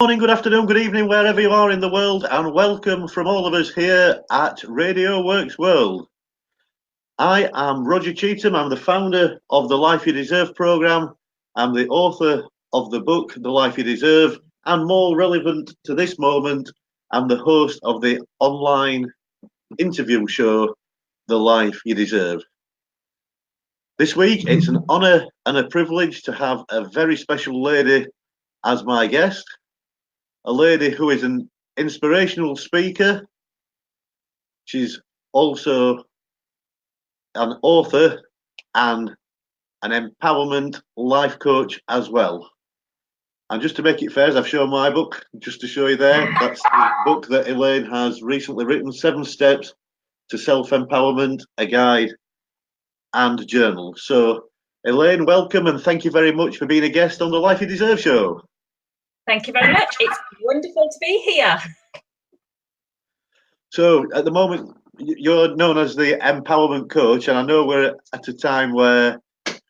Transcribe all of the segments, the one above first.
Morning, good afternoon, good evening, wherever you are in the world, and welcome from all of us here at Radio W.O.R.K.S World. I am Roger Cheetham. I'm the founder of the Life You Deserve programme. I'm the author of the book, The Life You Deserve, and more relevant to this moment, I'm the host of the online interview show, The Life You Deserve. This week, it's an honour and a privilege to have a very special lady as my guest. A lady who is an inspirational speaker. She's also an author and an empowerment life coach as well. And just to make it fair, as I've shown my book, just to show you there, that's the book that Elaine has recently written, 7 Steps to Self-Empowerment, a guide and journal. So, Elaine, welcome and thank you very much for being a guest on the Life You Deserve show. Thank you very much. It's wonderful to be here. So at the moment, you're known as the empowerment coach, and I know we're at a time where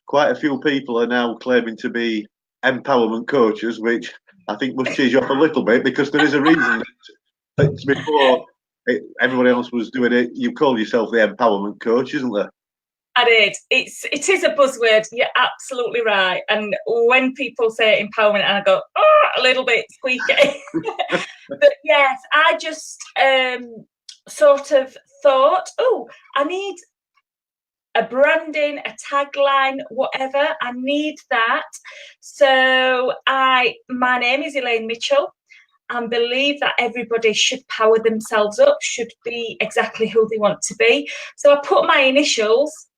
quite a few people are now claiming to be empowerment coaches, which I think must tease you off a little bit, because there is a reason that before everybody else was doing it, you called yourself the empowerment coach, isn't there? I did. It is a buzzword. You're absolutely right. And when people say empowerment, I go, oh, a little bit squeaky. But yes, I just sort of thought, oh, I need a branding, a tagline, whatever. I need that. So my name is Elaine Mitchell. And believe that everybody should power themselves up, should be exactly who they want to be. So I put my initials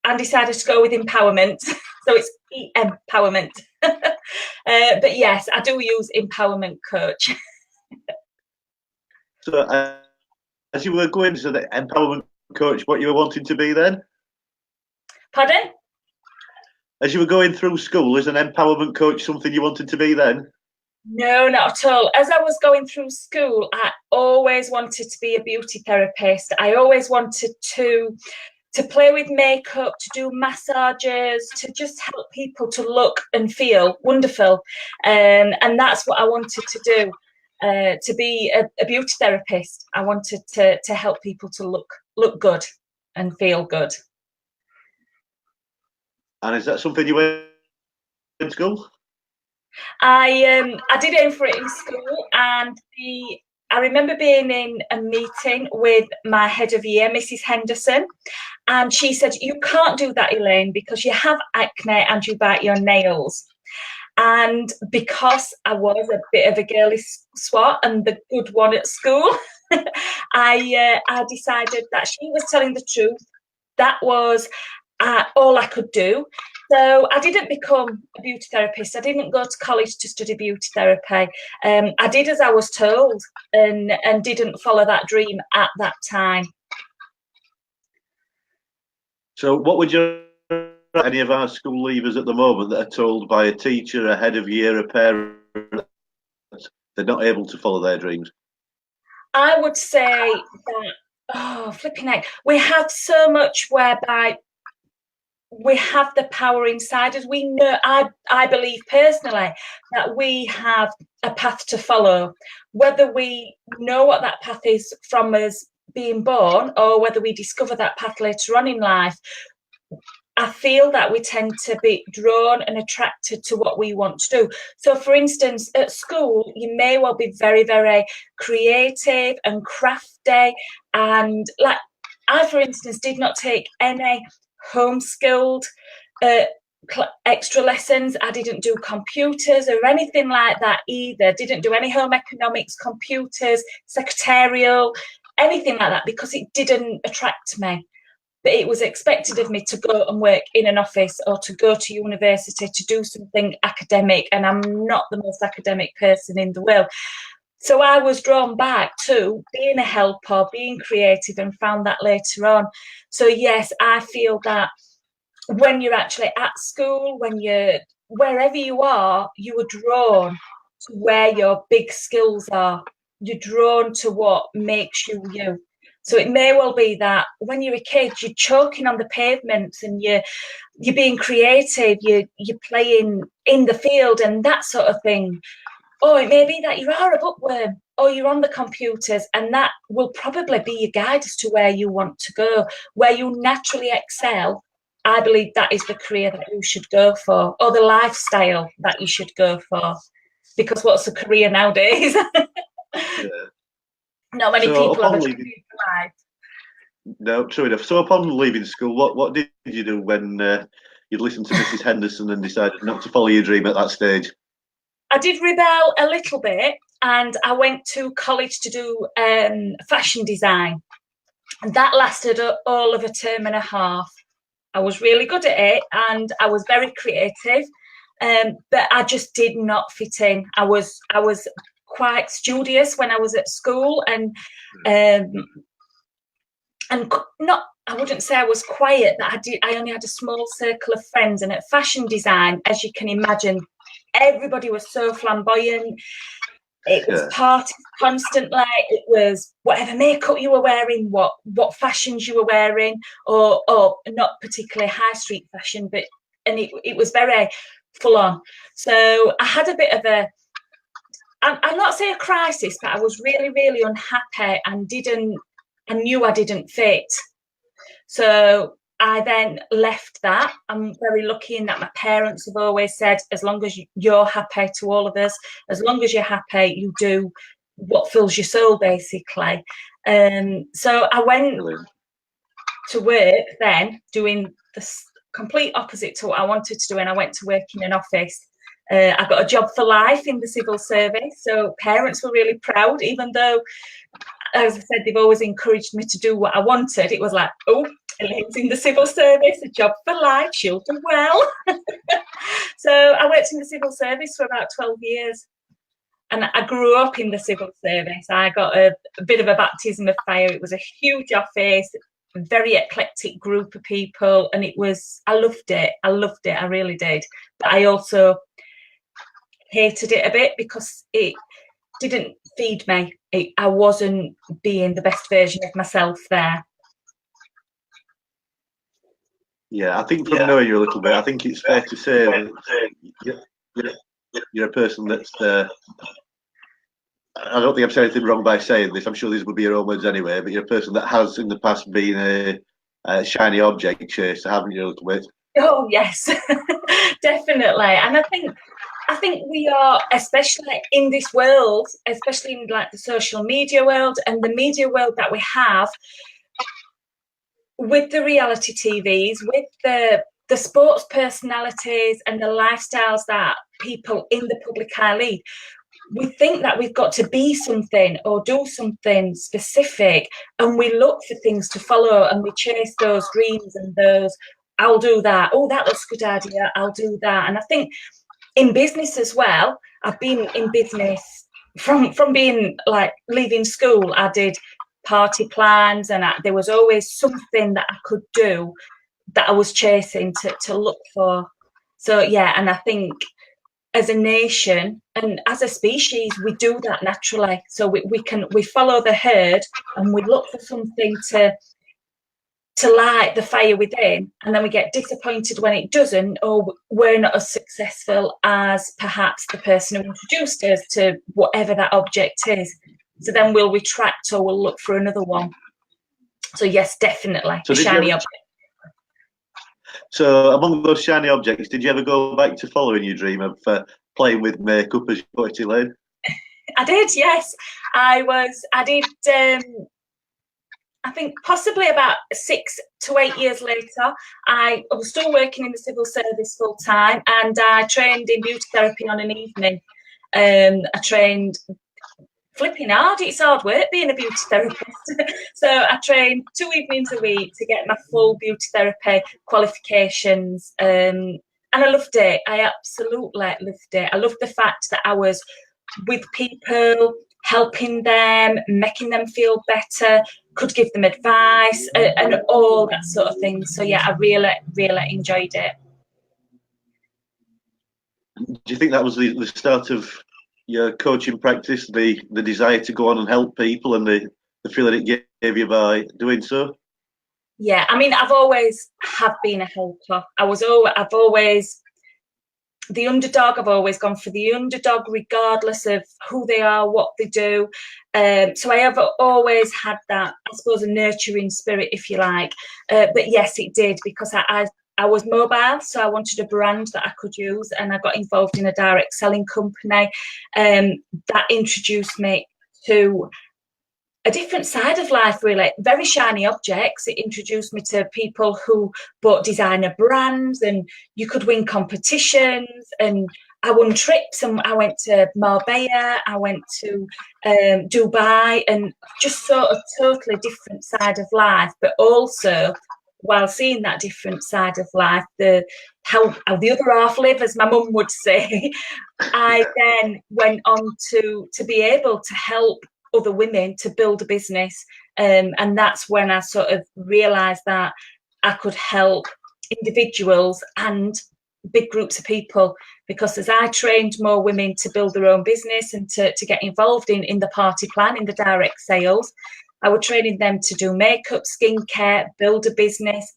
and decided to go with empowerment. So it's empowerment. But yes, I do use empowerment coach. So as you were going to the empowerment coach, what you were wanting to be then? Pardon? As you were going through school, is an empowerment coach something you wanted to be then? No, not at all. As I was going through school, I always wanted to be a beauty therapist. I always wanted to play with makeup, to do massages, to just help people to look and feel wonderful. And that's what I wanted to do, to be a beauty therapist. I wanted to help people to look good and feel good. And is that something you went in school? I did aim for it in school, and I remember being in a meeting with my head of year, Mrs. Henderson, and she said, you can't do that, Elaine, because you have acne and you bite your nails. And because I was a bit of a girly swat and the good one at school, I decided that she was telling the truth. That was all I could do. So I didn't become a beauty therapist. I didn't go to college to study beauty therapy. I did as I was told and didn't follow that dream at that time. So what would you any of our school leavers at the moment that are told by a teacher, a head of year, a parent, they're not able to follow their dreams? I would say that, flipping heck, we have so much whereby we have the power inside us. We know, I believe personally, that we have a path to follow. Whether we know what that path is from us being born or whether we discover that path later on in life, I feel that we tend to be drawn and attracted to what we want to do. So, for instance, at school, you may well be very, very creative and crafty. And like I, for instance, did not take any homeschooled extra lessons. I didn't do computers or anything like that either. Didn't do any home economics, computers, secretarial, anything like that, because it didn't attract me. But it was expected of me to go and work in an office or to go to university to do something academic, and I'm not the most academic person in the world. So I was drawn back to being a helper, being creative, and found that later on. So yes, I feel that when you're actually at school, when you're wherever you are drawn to where your big skills are. You're drawn to what makes you you. So it may well be that when you're a kid, you're choking on the pavements and you're being creative, you're playing in the field and that sort of thing. Or it may be that you are a bookworm or you're on the computers, and that will probably be your guide as to where you want to go, where you naturally excel. I believe that is the career that you should go for, or the lifestyle that you should go for. Because what's a career nowadays? Yeah. Not many people have a career life. No, true enough. So upon leaving school, what did you do when you'd listened to Mrs. Henderson and decided not to follow your dream at that stage? I did rebel a little bit, and I went to college to do fashion design. And that lasted all of a term and a half. I was really good at it, and I was very creative, but I just did not fit in. I was quite studious when I was at school, and not, I wouldn't say I was quiet, but I only had a small circle of friends. And at fashion design, as you can imagine, everybody was so flamboyant. It was parties constantly. It was whatever makeup you were wearing, what fashions you were wearing, or not particularly high street fashion, but it was very full on. So I had a bit of I'm not saying a crisis, but I was really, really unhappy and I knew I didn't fit. So I then left that. I'm very lucky in that my parents have always said, as long as you're happy, to all of us, as long as you're happy, you do what fills your soul, basically. So I went to work then doing the complete opposite to what I wanted to do, and I went to work in an office. I got a job for life in the civil service, so parents were really proud, even though, as I said, they've always encouraged me to do what I wanted. It was like, oh, Elaine's in the civil service, a job for life, she'll do well. So I worked in the civil service for about 12 years. And I grew up in the civil service. I got a bit of a baptism of fire. It was a huge office, a very eclectic group of people. And I loved it. I really did. But I also hated it a bit because it didn't feed me. I wasn't being the best version of myself there. Yeah, I think from knowing you a little bit, I think it's fair to say that you're a person that's. I don't think I've said anything wrong by saying this. I'm sure these would be your own words anyway. But you're a person that has in the past been a shiny object chaser, haven't you, a little bit? Oh yes, definitely. And I think we are, especially in this world, especially in like the social media world and the media world that we have, with the reality TVs, with the sports personalities and the lifestyles that people in the public eye lead, we think that we've got to be something or do something specific, and we look for things to follow and we chase those dreams and those, I'll do that. Oh, that looks a good idea. I'll do that. And I think in business as well, I've been in business from being like leaving school. I did party plans, and there was always something that I could do that I was chasing to look for. So yeah, and I think as a nation and as a species, we do that naturally. So we follow the herd and we look for something to light the fire within, and then we get disappointed when it doesn't, or we're not as successful as perhaps the person who introduced us to whatever that object is. So then we'll retract or we'll look for another one. So yes, definitely, a shiny object. So among those shiny objects, did you ever go back to following your dream of playing with makeup, as you put it, Elaine? I did, yes. I did, I think possibly about 6 to 8 years later, I was still working in the civil service full time, and I trained in beauty therapy on an evening. I trained flipping hard. It's hard work being a beauty therapist. So I trained 2 evenings a week to get my full beauty therapy qualifications. And I loved it. I absolutely loved it. I loved the fact that I was with people, helping them, making them feel better, could give them advice and all that sort of thing. So yeah, I really, really enjoyed it. Do you think that was the start of your coaching practice, the desire to go on and help people, and the feeling it gave you by doing so? Yeah, I mean, I've always have been a helper. I've always the underdog. I've always gone for the underdog, regardless of who they are, what they do. So I have always had that, I suppose, a nurturing spirit, if you like. But yes, it did, because I was mobile, so I wanted a brand that I could use, and I got involved in a direct selling company that introduced me to a different side of life, really. Very shiny objects. It introduced me to people who bought designer brands, and you could win competitions, and I won trips, and I went to Marbella, I went to Dubai, and just sort of totally different side of life. But also, while seeing that different side of life, how the other half live, as my mum would say, I then went on to be able to help other women to build a business, and that's when I sort of realised that I could help individuals and big groups of people, because as I trained more women to build their own business and to get involved in the party plan, in the direct sales, I was training them to do makeup, skincare, build a business.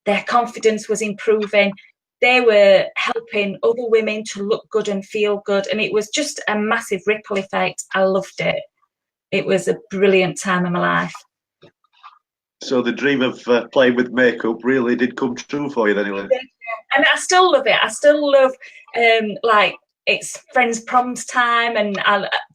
Their confidence was improving. They were helping other women to look good and feel good, and it was just a massive ripple effect. I loved it. It was a brilliant time in my life. So the dream of playing with makeup really did come true for you then, Elaine? And I still love it. I still love, like, it's friends' proms time, and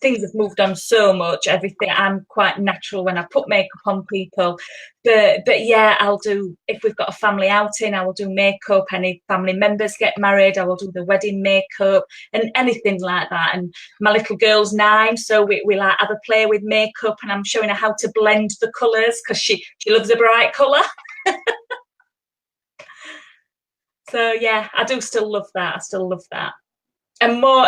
things have moved on so much. Everything, I'm quite natural when I put makeup on people. But yeah, I'll do, if we've got a family outing, I will do makeup. Any family members get married, I will do the wedding makeup and anything like that. And my little girl's 9, so we like have a play with makeup, and I'm showing her how to blend the colours, because she loves a bright colour. So yeah, I do still love that. I still love that. And more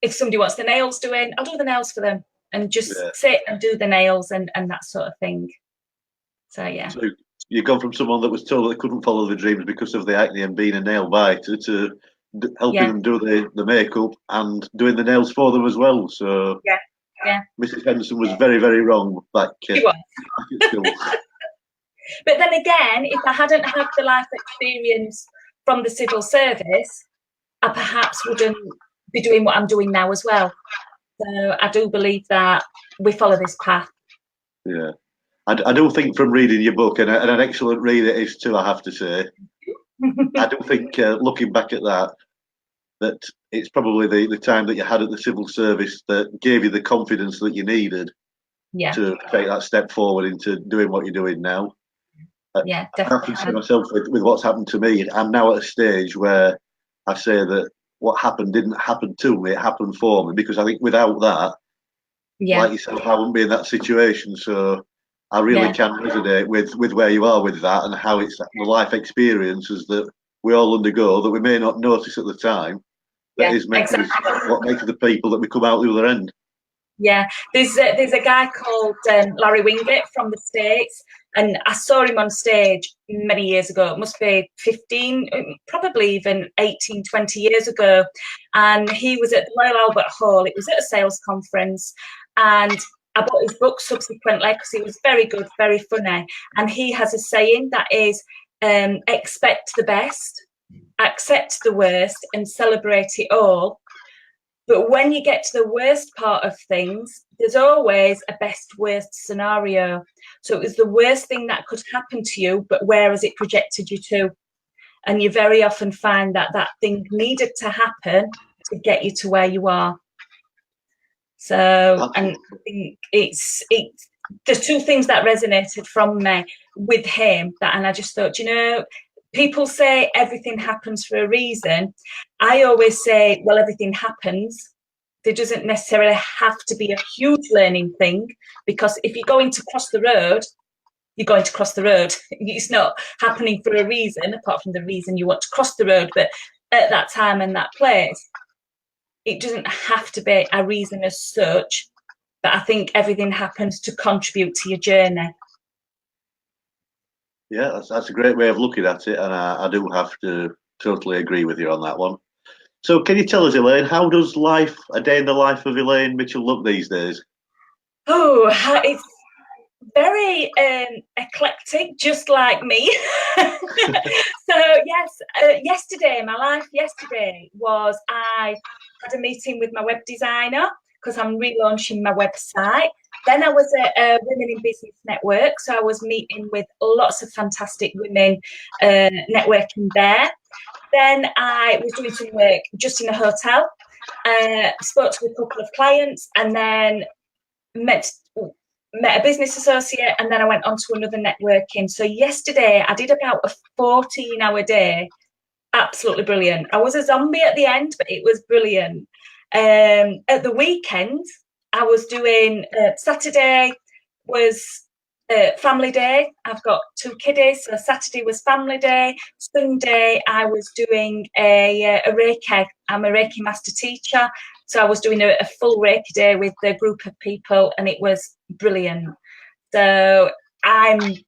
if somebody wants the nails doing, I'll do the nails for them, and just sit and do the nails and that sort of thing. So yeah. So you've gone from someone that was told they couldn't follow their dreams because of the acne and being a nail biter to helping them do the makeup and doing the nails for them as well. So yeah. Mrs. Henderson was very, very wrong back at school. But then again, if I hadn't had the life experience from the civil service, I perhaps wouldn't be doing what I'm doing now as well. So I do believe that we follow this path. Yeah. I do think, from reading your book, and an excellent read it is too, I have to say, I do think, looking back at that it's probably the time that you had at the civil service that gave you the confidence that you needed to take that step forward into doing what you're doing now. Yeah, definitely. I can see myself with what's happened to me. I'm now at a stage where I say that what happened didn't happen to me, it happened for me, because I think without that, like yourself, I wouldn't be in that situation. So I really can resonate with where you are with that, and how it's the life experiences that we all undergo that we may not notice at the time. That is what makes the people that we come out the other end. Yeah, there's a guy called Larry Wingate from the States, and I saw him on stage many years ago. It must be 15, probably even 18, 20 years ago. And he was at the Royal Albert Hall. It was at a sales conference, and I bought his book subsequently because he was very good, very funny. And he has a saying that is, expect the best, accept the worst, and celebrate it all. But when you get to the worst part of things, there's always a best worst scenario. So it was the worst thing that could happen to you, but where has it projected you to? And you very often find that thing needed to happen to get you to where you are. So, and I think it's there's two things that resonated from me with him, and I just thought, people say everything happens for a reason. I always say, well, everything happens. There doesn't necessarily have to be a huge learning thing, because if you're going to cross the road, you're going to cross the road. It's not happening for a reason, apart from the reason you want to cross the road. But at that time and that place, it doesn't have to be a reason as such. But I think everything happens to contribute to your journey. Yeah, that's a great way of looking at it, and I do have to totally agree with you on that one. So can you tell us, Elaine, how does a day in the life of Elaine Mitchell look these days? Oh, Very eclectic, just like me. So yes, my life yesterday was I had a meeting with my web designer because I'm relaunching my website. Then I was at a Women in Business Network, so I was meeting with lots of fantastic women, networking there. Then I was doing some work just in a hotel, spoke to a couple of clients, and then met a business associate, and then I went on to another networking. So yesterday I did about a 14-hour day. Absolutely brilliant. I was a zombie at the end, but it was brilliant. At the weekend, I was doing Saturday was family day. I've got 2 kiddies, so Saturday was family day. Sunday, I was doing a Reiki. I'm a Reiki master teacher, so I was doing a full Reiki day with a group of people, and it was brilliant. So every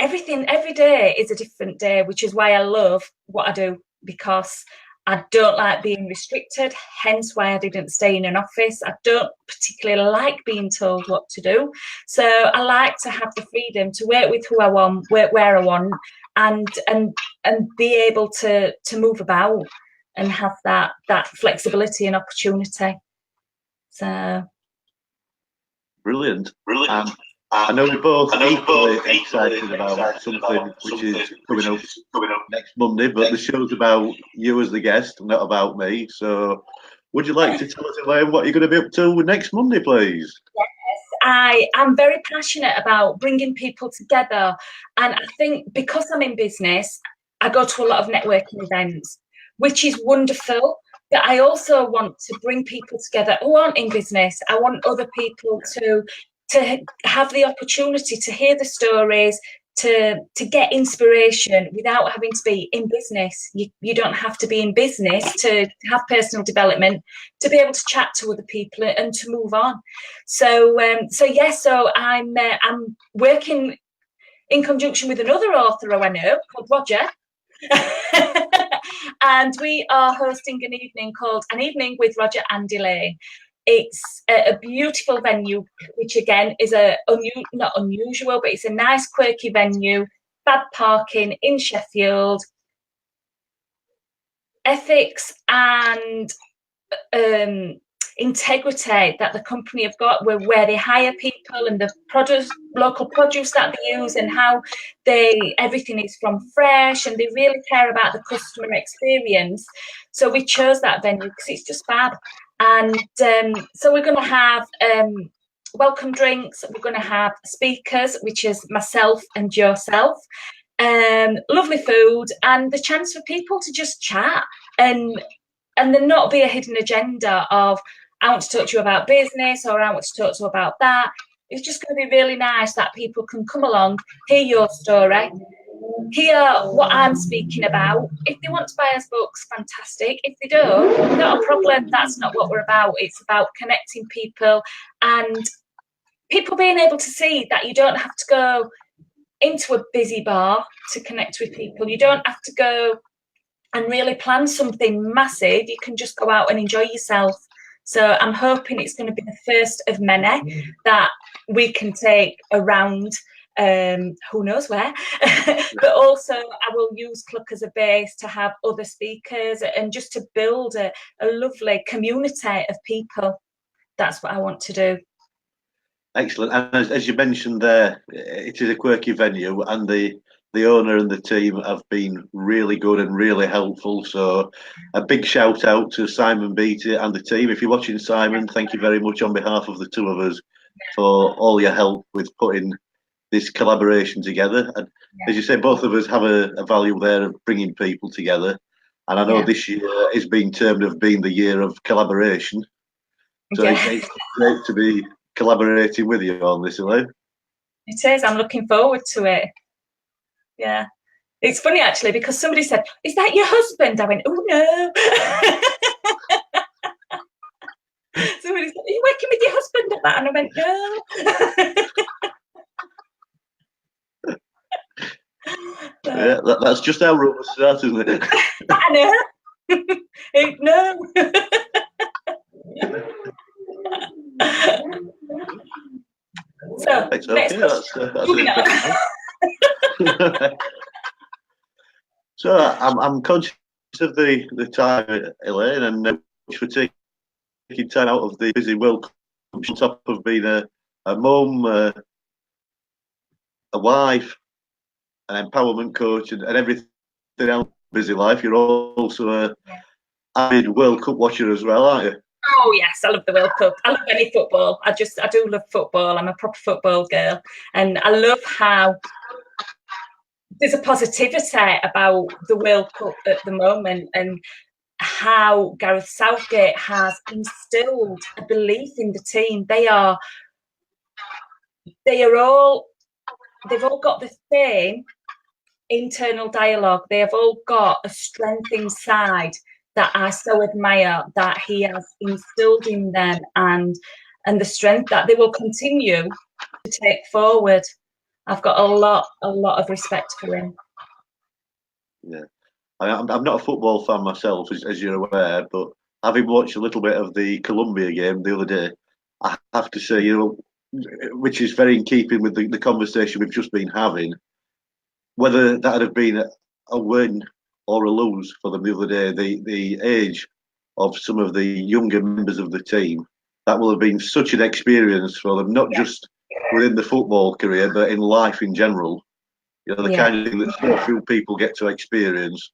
day is a different day, which is why I love what I do, because I don't like being restricted, hence why I didn't stay in an office. I don't particularly like being told what to do. So I like to have the freedom to work with who I want, work where I want, and be able to move about and have that flexibility and opportunity. So brilliant. I know we're both equally excited about something which is coming up next Monday, but the show's about you as the guest, not about me. So would you like to tell us, Elaine, what you're going to be up to next Monday, please? Yes, I am very passionate about bringing people together. And I think because I'm in business, I go to a lot of networking events, which is wonderful. But I also want to bring people together who aren't in business. I want other people to have the opportunity to hear the stories, to get inspiration without having to be in business. You don't have to be in business to have personal development, to be able to chat to other people and to move on. So I'm working in conjunction with another author who I know called Roger. And we are hosting an evening called An Evening with Roger and Elaine. It's a beautiful venue, which again is not unusual, but it's a nice, quirky venue. Bad parking in Sheffield. Ethics and integrity that the company have got, where they hire people and the local produce that they use, and how everything is from fresh, and they really care about the customer experience. So we chose that venue because it's just fab. And so we're going to have welcome drinks. We're going to have speakers, which is myself and yourself. Lovely food, and the chance for people to just chat and there not be a hidden agenda of I want to talk to you about business or I want to talk to you about that. It's just going to be really nice that people can come along, hear your story, hear what I'm speaking about. If they want to buy us books, fantastic. If they don't, not a problem. That's not what we're about. It's about connecting people and people being able to see that you don't have to go into a busy bar to connect with people. You don't have to go and really plan something massive. You can just go out and enjoy yourself. So I'm hoping it's going to be the first of many that we can take around, who knows where. But also I will use Cluck as a base to have other speakers and just to build a lovely community of people. That's what I want to do. Excellent. And as you mentioned there, it is a quirky venue, and the owner and the team have been really good and really helpful. So a big shout out to Simon Beattie and the team. If you're watching, Simon, thank you very much on behalf of the two of us for all your help with putting this collaboration together. And as you say, both of us have a value there of bringing people together. And I know this year is being termed of being the year of collaboration. So it's great to be collaborating with you on this, Elaine. It is. I'm looking forward to it. Yeah. It's funny, actually, because somebody said, "Is that your husband?" I went, "Oh, no." Somebody said, "Are you working with your husband at that?" And I went, "No." Yeah, that's just how rumours start, isn't it? I know. No. So So, Perfect. next Okay, question. that's Moving an interesting one. So I'm conscious of the time, Elaine, and much for taking time out of the busy World Cup on top of being a mum, a wife, an empowerment coach, and everything else. Busy life. You're also a avid World Cup watcher as well, aren't you? Oh yes, I love the World Cup. I love any football. I do love football. I'm a proper football girl, and I love how there's a positivity about the World Cup at the moment, and how Gareth Southgate has instilled a belief in the team. They've all got the same internal dialogue. They have all got a strength inside that I so admire, that he has instilled in them, and the strength that they will continue to take forward. I've got a lot of respect for him. Yeah, I'm not a football fan myself, as you're aware, but having watched a little bit of the Colombia game the other day, I have to say, which is very in keeping with the conversation we've just been having, whether that had been a win or a lose for them the other day, the age of some of the younger members of the team, that will have been such an experience for them, not just within the football career, but in life in general. The kind of thing that so few people get to experience,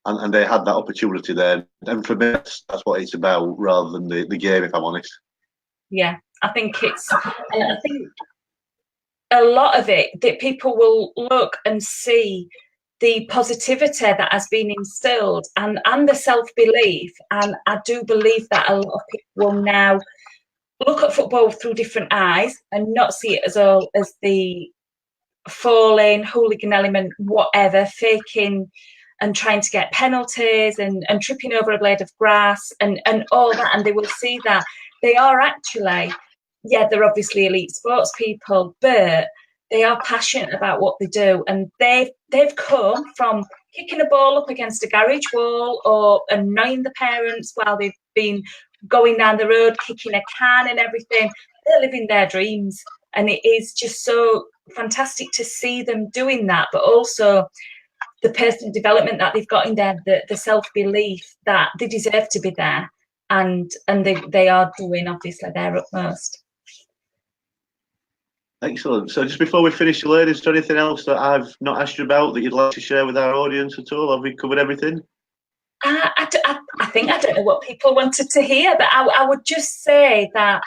and they had that opportunity there. And for me, that's what it's about, rather than the game, if I'm honest. Yeah, I think a lot of it, that people will look and see the positivity that has been instilled, and the self-belief. And I do believe that a lot of people will now look at football through different eyes and not see it as the falling, hooligan element, whatever, faking and trying to get penalties and tripping over a blade of grass and all that. And they will see that they are actually, they're obviously elite sports people, but they are passionate about what they do. And they've come from kicking a ball up against a garage wall or annoying the parents while they've been going down the road, kicking a can and everything. They're living their dreams. And it is just so fantastic to see them doing that, but also the personal development that they've got in there, the self-belief that they deserve to be there, and they are doing, obviously, their utmost. Excellent. So just before we finish, Elaine, is there anything else that I've not asked you about that you'd like to share with our audience at all? Have we covered everything? I think I don't know what people wanted to hear, but I would just say that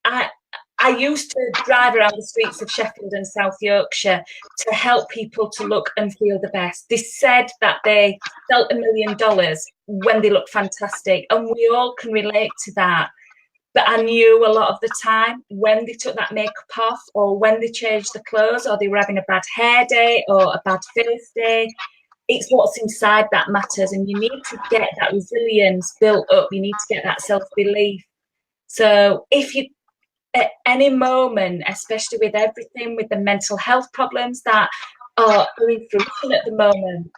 I used to drive around the streets of Sheffield and South Yorkshire to help people to look and feel the best. They said that they felt $1 million when they looked fantastic, and we all can relate to that. But I knew a lot of the time when they took that makeup off, or when they changed the clothes, or they were having a bad hair day or a bad face day, it's what's inside that matters, and you need to get that resilience built up. You need to get that self-belief. So if you, at any moment, especially with everything, with the mental health problems that are going through at the moment,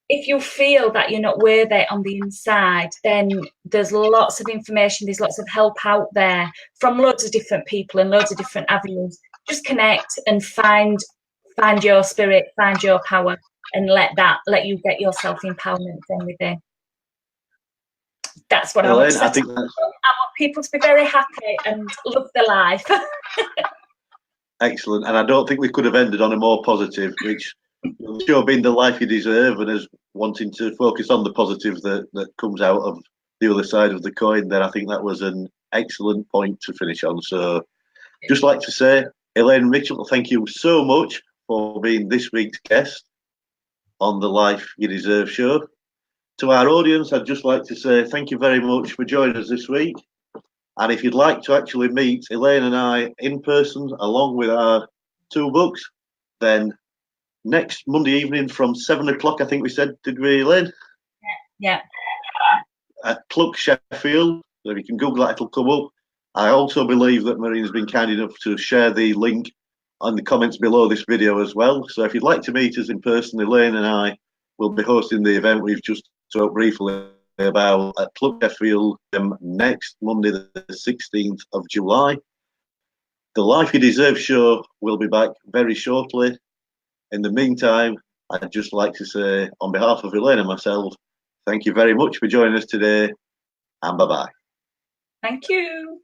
if you feel that you're not worthy on the inside, then there's lots of information, there's lots of help out there from loads of different people and loads of different avenues. Just connect and find your spirit, find your power, and let you get your self-empowerment from within. That's what Elaine, I want people to be very happy and love their life. Excellent. And I don't think we could have ended on a more positive, which sure being the life you deserve, and as wanting to focus on the positive that comes out of the other side of the coin, then I think that was an excellent point to finish on. So just like to say, Elaine Mitchell, thank you so much for being this week's guest on the Life You Deserve show. To our audience, I'd just like to say thank you very much for joining us this week. And if you'd like to actually meet Elaine and I in person, along with our 2 books, then next Monday evening from 7 o'clock, I think we said, did we, Elaine? Yeah. At Cluck Sheffield. So if you can Google that, it'll come up. I also believe that Marina's been kind enough to share the link on the comments below this video as well. So if you'd like to meet us in person, Elaine and I will be hosting the event we've just talked briefly about at Cluck Sheffield next Monday, the 16th of July. The Life You Deserve show will be back very shortly. In the meantime, I'd just like to say, on behalf of Elaine and myself, thank you very much for joining us today, and bye-bye. Thank you.